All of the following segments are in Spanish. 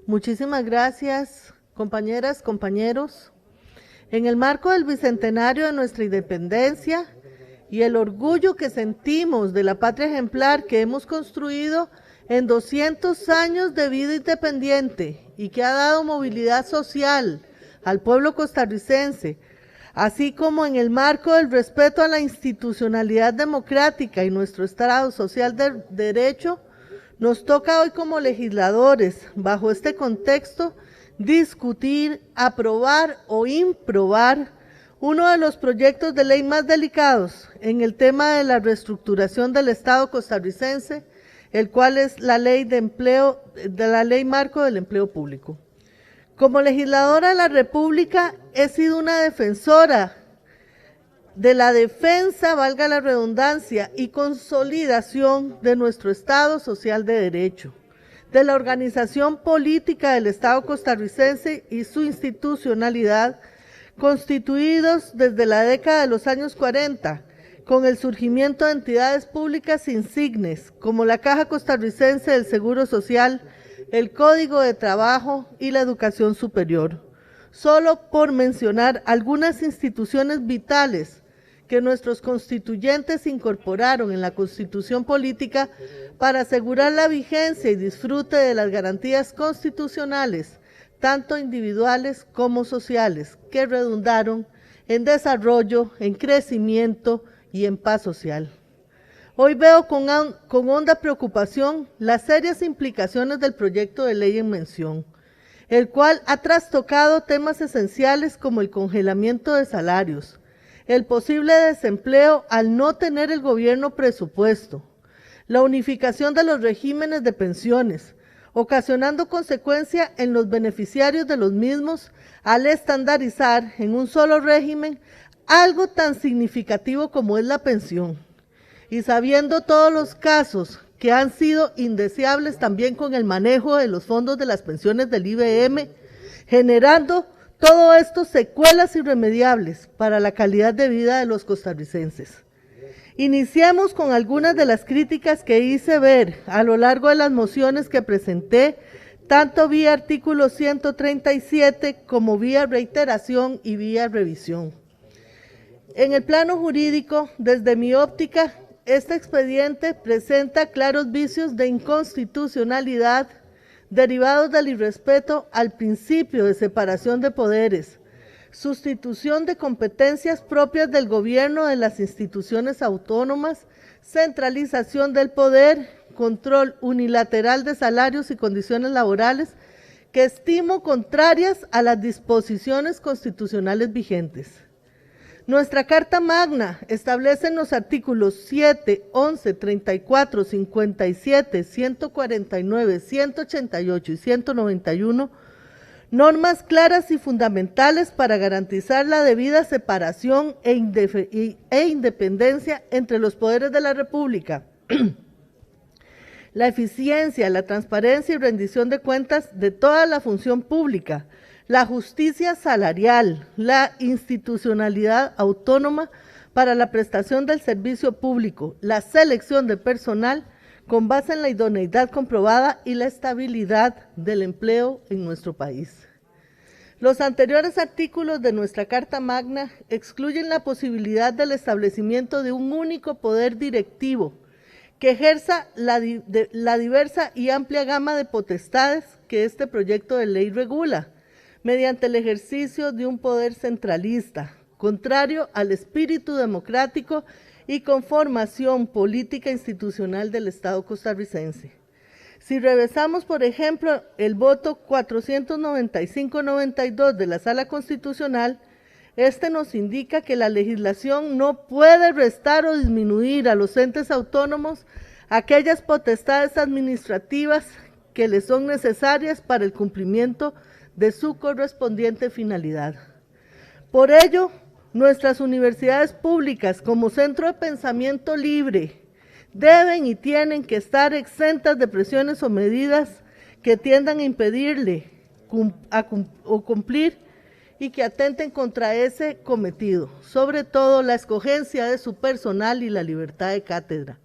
Muchísimas gracias, compañeras, compañeros. En el marco del bicentenario de nuestra independencia y el orgullo que sentimos de la patria ejemplar que hemos construido en 200 años de vida independiente y que ha dado movilidad social al pueblo costarricense, así como en el marco del respeto a la institucionalidad democrática y nuestro Estado social de derecho, nos toca hoy como legisladores, bajo este contexto, discutir, aprobar o improbar uno de los proyectos de ley más delicados en el tema de la reestructuración del Estado costarricense, el cual es la ley de empleo, de la ley marco del empleo público. Como legisladora de la República, he sido una defensora de la defensa, valga la redundancia, y consolidación de nuestro Estado social de derecho, de la organización política del Estado costarricense y su institucionalidad, constituidos desde la década de los años 40, con el surgimiento de entidades públicas insignes, como la Caja Costarricense del Seguro Social, el Código de Trabajo y la Educación Superior. Solo por mencionar algunas instituciones vitales que nuestros constituyentes incorporaron en la Constitución Política para asegurar la vigencia y disfrute de las garantías constitucionales, tanto individuales como sociales, que redundaron en desarrollo, en crecimiento y en paz social. Hoy veo con honda preocupación las serias implicaciones del proyecto de ley en mención, el cual ha trastocado temas esenciales como el congelamiento de salarios, el posible desempleo al no tener el gobierno presupuesto, la unificación de los regímenes de pensiones, ocasionando consecuencia en los beneficiarios de los mismos al estandarizar en un solo régimen algo tan significativo como es la pensión. Y sabiendo todos los casos que han sido indeseables también con el manejo de los fondos de las pensiones del IBM, generando todo esto secuelas irremediables para la calidad de vida de los costarricenses. Iniciemos con algunas de las críticas que hice ver a lo largo de las mociones que presenté, tanto vía artículo 137 como vía reiteración y vía revisión. En el plano jurídico, desde mi óptica, este expediente presenta claros vicios de inconstitucionalidad derivados del irrespeto al principio de separación de poderes, sustitución de competencias propias del gobierno de las instituciones autónomas, centralización del poder, control unilateral de salarios y condiciones laborales, que estimo contrarias a las disposiciones constitucionales vigentes. Nuestra Carta Magna establece en los artículos 7, 11, 34, 57, 149, 188 y 191 normas claras y fundamentales para garantizar la debida separación e independencia entre los poderes de la República, la eficiencia, la transparencia y rendición de cuentas de toda la función pública, la justicia salarial, la institucionalidad autónoma para la prestación del servicio público, la selección de personal con base en la idoneidad comprobada y la estabilidad del empleo en nuestro país. Los anteriores artículos de nuestra Carta Magna excluyen la posibilidad del establecimiento de un único poder directivo que ejerza la diversa y amplia gama de potestades que este proyecto de ley regula, mediante el ejercicio de un poder centralista, contrario al espíritu democrático y con formación política institucional del Estado costarricense. Si revisamos, por ejemplo, el voto 495-92 de la Sala Constitucional, este nos indica que la legislación no puede restar o disminuir a los entes autónomos aquellas potestades administrativas que les son necesarias para el cumplimiento de su correspondiente finalidad. Por ello, nuestras universidades públicas, como centro de pensamiento libre, deben y tienen que estar exentas de presiones o medidas que tiendan a impedirle cumplir y que atenten contra ese cometido, sobre todo la escogencia de su personal y la libertad de cátedra.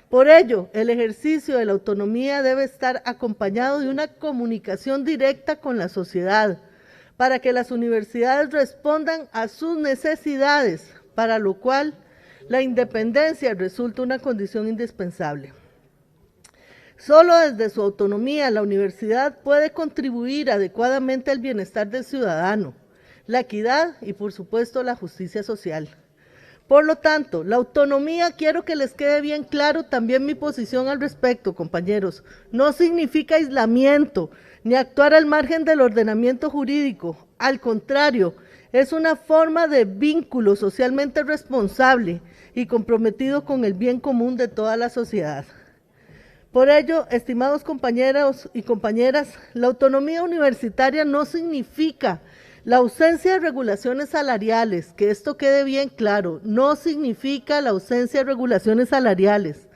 Por ello, el ejercicio de la autonomía debe estar acompañado de una comunicación directa con la sociedad, para que las universidades respondan a sus necesidades, para lo cual la independencia resulta una condición indispensable. Solo desde su autonomía la universidad puede contribuir adecuadamente al bienestar del ciudadano, la equidad y, por supuesto, la justicia social. Por lo tanto, la autonomía, quiero que les quede bien claro también mi posición al respecto, compañeros, no significa aislamiento ni actuar al margen del ordenamiento jurídico. Al contrario, es una forma de vínculo socialmente responsable y comprometido con el bien común de toda la sociedad. Por ello, estimados compañeros y compañeras, la autonomía universitaria no significa la ausencia de regulaciones salariales, que esto quede bien claro, no significa la ausencia de regulaciones salariales.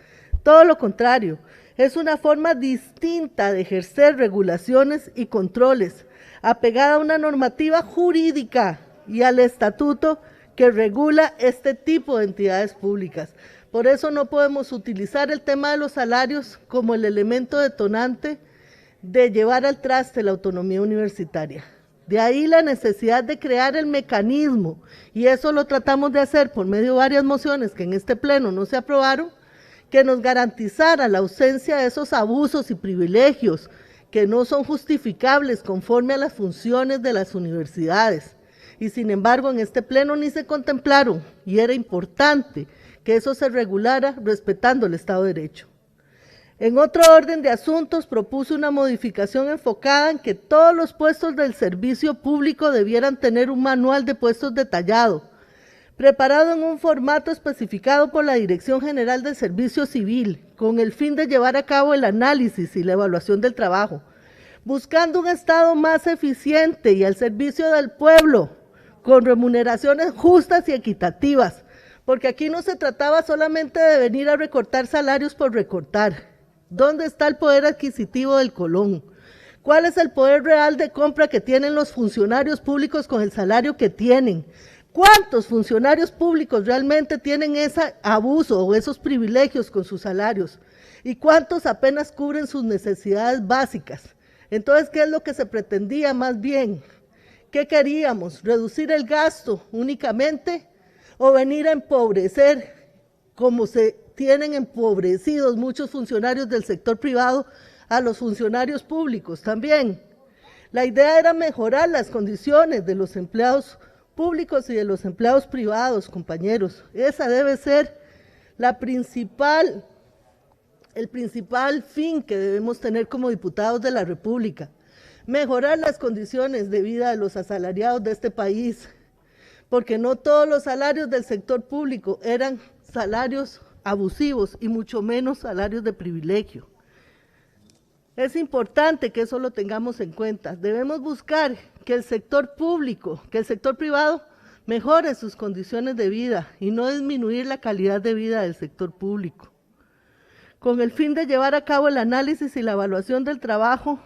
Todo lo contrario, es una forma distinta de ejercer regulaciones y controles, apegada a una normativa jurídica y al estatuto que regula este tipo de entidades públicas. Por eso no podemos utilizar el tema de los salarios como el elemento detonante de llevar al traste la autonomía universitaria. De ahí la necesidad de crear el mecanismo, y eso lo tratamos de hacer por medio de varias mociones que en este pleno no se aprobaron, que nos garantizara la ausencia de esos abusos y privilegios que no son justificables conforme a las funciones de las universidades. Y sin embargo, en este pleno ni se contemplaron, y era importante que eso se regulara respetando el Estado de Derecho. En otro orden de asuntos, propuse una modificación enfocada en que todos los puestos del servicio público debieran tener un manual de puestos detallado, preparado en un formato especificado por la Dirección General del Servicio Civil, con el fin de llevar a cabo el análisis y la evaluación del trabajo, buscando un Estado más eficiente y al servicio del pueblo, con remuneraciones justas y equitativas, porque aquí no se trataba solamente de venir a recortar salarios por recortar. ¿Dónde está el poder adquisitivo del Colón? ¿Cuál es el poder real de compra que tienen los funcionarios públicos con el salario que tienen? ¿Cuántos funcionarios públicos realmente tienen ese abuso o esos privilegios con sus salarios? ¿Y cuántos apenas cubren sus necesidades básicas? Entonces, ¿qué es lo que se pretendía más bien? ¿Qué queríamos? ¿Reducir el gasto únicamente o venir a empobrecer como se tienen empobrecidos muchos funcionarios del sector privado a los funcionarios públicos también? La idea era mejorar las condiciones de los empleados públicos y de los empleados privados, compañeros. Esa debe ser el principal fin que debemos tener como diputados de la República. Mejorar las condiciones de vida de los asalariados de este país, porque no todos los salarios del sector público eran salarios abusivos y mucho menos salarios de privilegio. Es importante que eso lo tengamos en cuenta. Debemos buscar que el sector público, que el sector privado mejore sus condiciones de vida y no disminuir la calidad de vida del sector público. Con el fin de llevar a cabo el análisis y la evaluación del trabajo,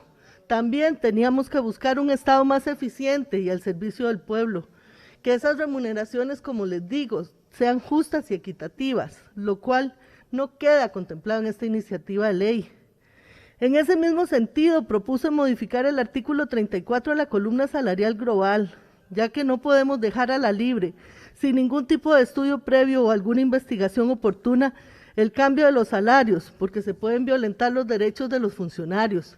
también teníamos que buscar un Estado más eficiente y al servicio del pueblo, que esas remuneraciones, como les digo, sean justas y equitativas, lo cual no queda contemplado en esta iniciativa de ley. En ese mismo sentido, propuse modificar el artículo 34 de la columna salarial global, ya que no podemos dejar a la libre, sin ningún tipo de estudio previo o alguna investigación oportuna, el cambio de los salarios, porque se pueden violentar los derechos de los funcionarios.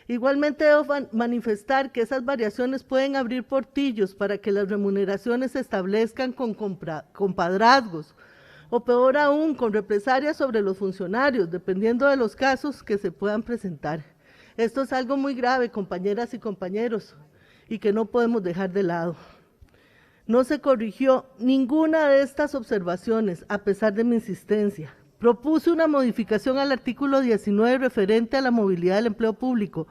Igualmente debo manifestar que esas variaciones pueden abrir portillos para que las remuneraciones se establezcan con compadrazgos, o peor aún, con represalias sobre los funcionarios, dependiendo de los casos que se puedan presentar. Esto es algo muy grave, compañeras y compañeros, y que no podemos dejar de lado. No se corrigió ninguna de estas observaciones, a pesar de mi insistencia. Propuse una modificación al artículo 19 referente a la movilidad del empleo público.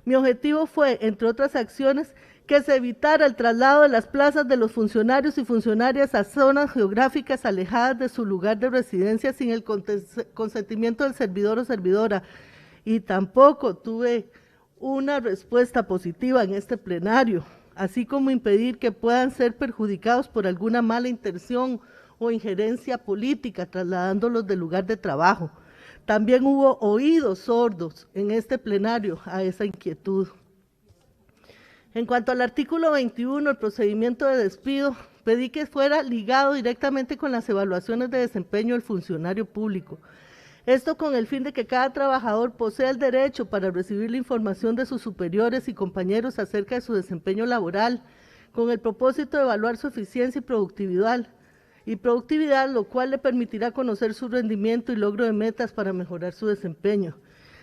Mi objetivo fue, entre otras acciones, que se evitara el traslado de las plazas de los funcionarios y funcionarias a zonas geográficas alejadas de su lugar de residencia sin el consentimiento del servidor o servidora. Y tampoco tuve una respuesta positiva en este plenario, así como impedir que puedan ser perjudicados por alguna mala intención o injerencia política trasladándolos del lugar de trabajo. También hubo oídos sordos en este plenario a esa inquietud. En cuanto al artículo 21, el procedimiento de despido, pedí que fuera ligado directamente con las evaluaciones de desempeño del funcionario público. Esto con el fin de que cada trabajador posea el derecho para recibir la información de sus superiores y compañeros acerca de su desempeño laboral, con el propósito de evaluar su eficiencia y productividad, lo cual le permitirá conocer su rendimiento y logro de metas para mejorar su desempeño.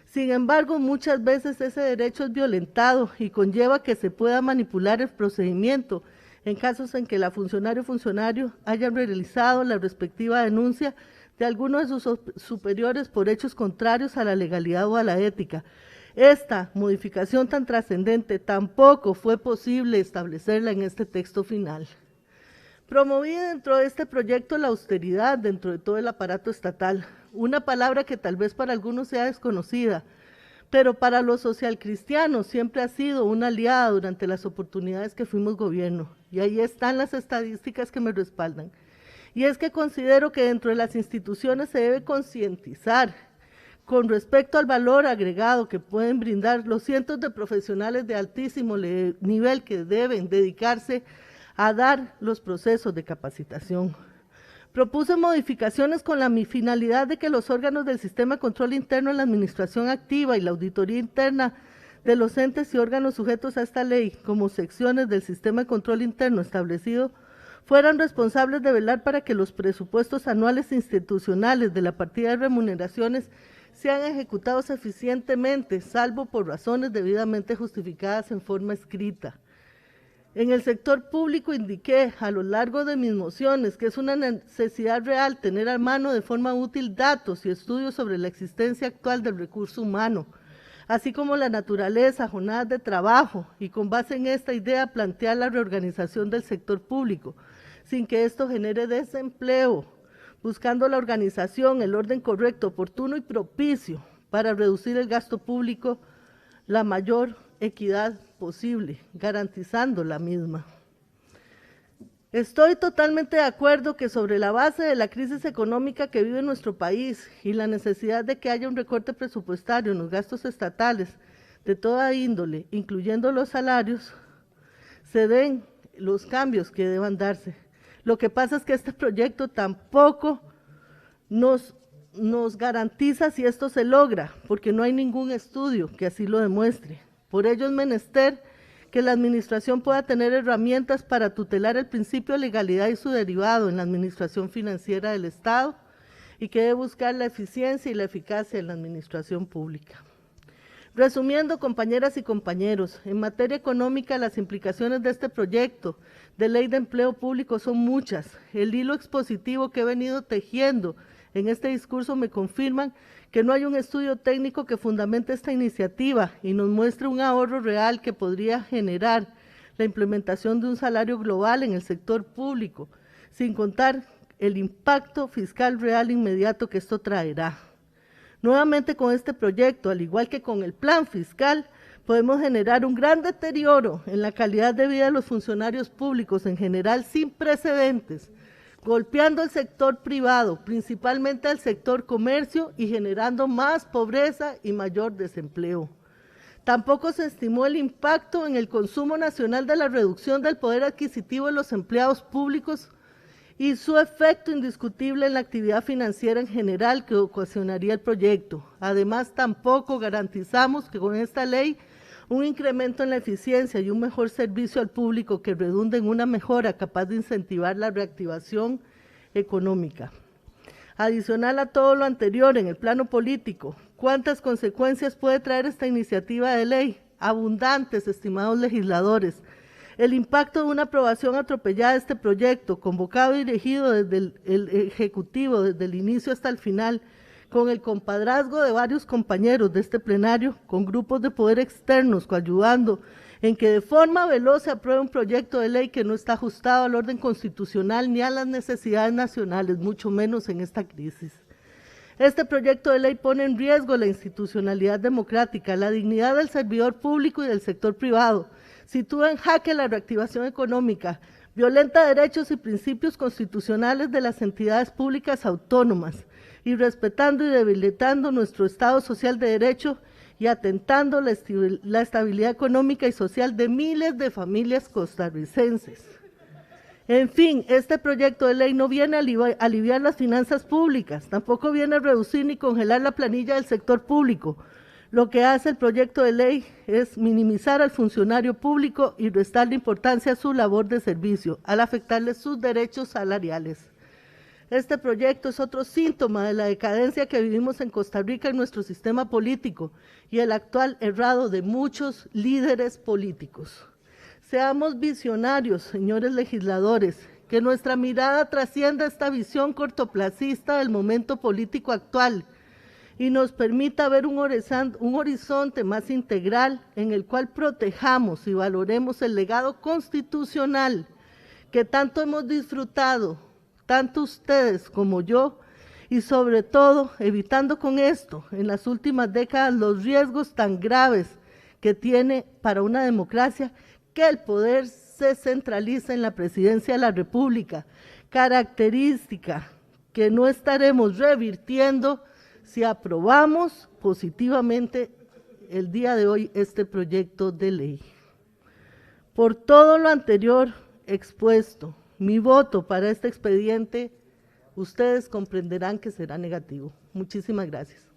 Sin embargo, muchas veces ese derecho es violentado y conlleva que se pueda manipular el procedimiento en casos en que la funcionario o funcionario haya realizado la respectiva denuncia de alguno de sus superiores por hechos contrarios a la legalidad o a la ética. Esta modificación tan trascendente tampoco fue posible establecerla en este texto final. Promoví dentro de este proyecto la austeridad dentro de todo el aparato estatal, una palabra que tal vez para algunos sea desconocida, pero para los socialcristianos siempre ha sido una aliada durante las oportunidades que fuimos gobierno, y ahí están las estadísticas que me respaldan. Y es que considero que dentro de las instituciones se debe concientizar con respecto al valor agregado que pueden brindar los cientos de profesionales de altísimo nivel que deben dedicarse a dar los procesos de capacitación. Propuse modificaciones con la finalidad de que los órganos del sistema de control interno en la administración activa y la auditoría interna de los entes y órganos sujetos a esta ley, como secciones del sistema de control interno establecido, fueran responsables de velar para que los presupuestos anuales institucionales de la partida de remuneraciones sean ejecutados eficientemente, salvo por razones debidamente justificadas en forma escrita. En el sector público indiqué a lo largo de mis mociones que es una necesidad real tener a mano de forma útil datos y estudios sobre la existencia actual del recurso humano, así como la naturaleza, jornadas de trabajo, y con base en esta idea plantear la reorganización del sector público, sin que esto genere desempleo, buscando la organización, el orden correcto, oportuno y propicio para reducir el gasto público, la mayor equidad posible, garantizando la misma. Estoy totalmente de acuerdo que sobre la base de la crisis económica que vive nuestro país y la necesidad de que haya un recorte presupuestario en los gastos estatales de toda índole, incluyendo los salarios, se den los cambios que deban darse. Lo que pasa es que este proyecto tampoco nos garantiza si esto se logra, porque no hay ningún estudio que así lo demuestre. Por ello es menester que la administración pueda tener herramientas para tutelar el principio de legalidad y su derivado en la administración financiera del Estado y que debe buscar la eficiencia y la eficacia en la administración pública. Resumiendo, compañeras y compañeros, en materia económica las implicaciones de este proyecto de ley de empleo público son muchas. El hilo expositivo que he venido tejiendo en este discurso me confirman que no hay un estudio técnico que fundamente esta iniciativa y nos muestre un ahorro real que podría generar la implementación de un salario global en el sector público, sin contar el impacto fiscal real inmediato que esto traerá. Nuevamente con este proyecto, al igual que con el plan fiscal, podemos generar un gran deterioro en la calidad de vida de los funcionarios públicos en general sin precedentes, golpeando el sector privado, principalmente al sector comercio y generando más pobreza y mayor desempleo. Tampoco se estimó el impacto en el consumo nacional de la reducción del poder adquisitivo de los empleados públicos y su efecto indiscutible en la actividad financiera en general que ocasionaría el proyecto. Además, tampoco garantizamos que con esta ley un incremento en la eficiencia y un mejor servicio al público que redunde en una mejora capaz de incentivar la reactivación económica. Adicional a todo lo anterior, en el plano político, ¿cuántas consecuencias puede traer esta iniciativa de ley? Abundantes, estimados legisladores. El impacto de una aprobación atropellada de este proyecto, convocado y dirigido desde el Ejecutivo, desde el inicio hasta el final, con el compadrazgo de varios compañeros de este plenario, con grupos de poder externos coayudando en que de forma veloz se apruebe un proyecto de ley que no está ajustado al orden constitucional ni a las necesidades nacionales, mucho menos en esta crisis. Este proyecto de ley pone en riesgo la institucionalidad democrática, la dignidad del servidor público y del sector privado, sitúa en jaque la reactivación económica, violenta derechos y principios constitucionales de las entidades públicas autónomas, y respetando y debilitando nuestro Estado social de derecho y atentando la estabilidad económica y social de miles de familias costarricenses. En fin, este proyecto de ley no viene a aliviar las finanzas públicas, tampoco viene a reducir ni congelar la planilla del sector público. Lo que hace el proyecto de ley es minimizar al funcionario público y restarle importancia a su labor de servicio, al afectarle sus derechos salariales. Este proyecto es otro síntoma de la decadencia que vivimos en Costa Rica en nuestro sistema político y el actual errado de muchos líderes políticos. Seamos visionarios, señores legisladores, que nuestra mirada trascienda esta visión cortoplacista del momento político actual y nos permita ver un horizonte más integral en el cual protejamos y valoremos el legado constitucional que tanto hemos disfrutado, tanto ustedes como yo, y sobre todo evitando con esto en las últimas décadas los riesgos tan graves que tiene para una democracia que el poder se centraliza en la presidencia de la República, característica que no estaremos revirtiendo si aprobamos positivamente el día de hoy este proyecto de ley. Por todo lo anterior expuesto, mi voto para este expediente, ustedes comprenderán que será negativo. Muchísimas gracias.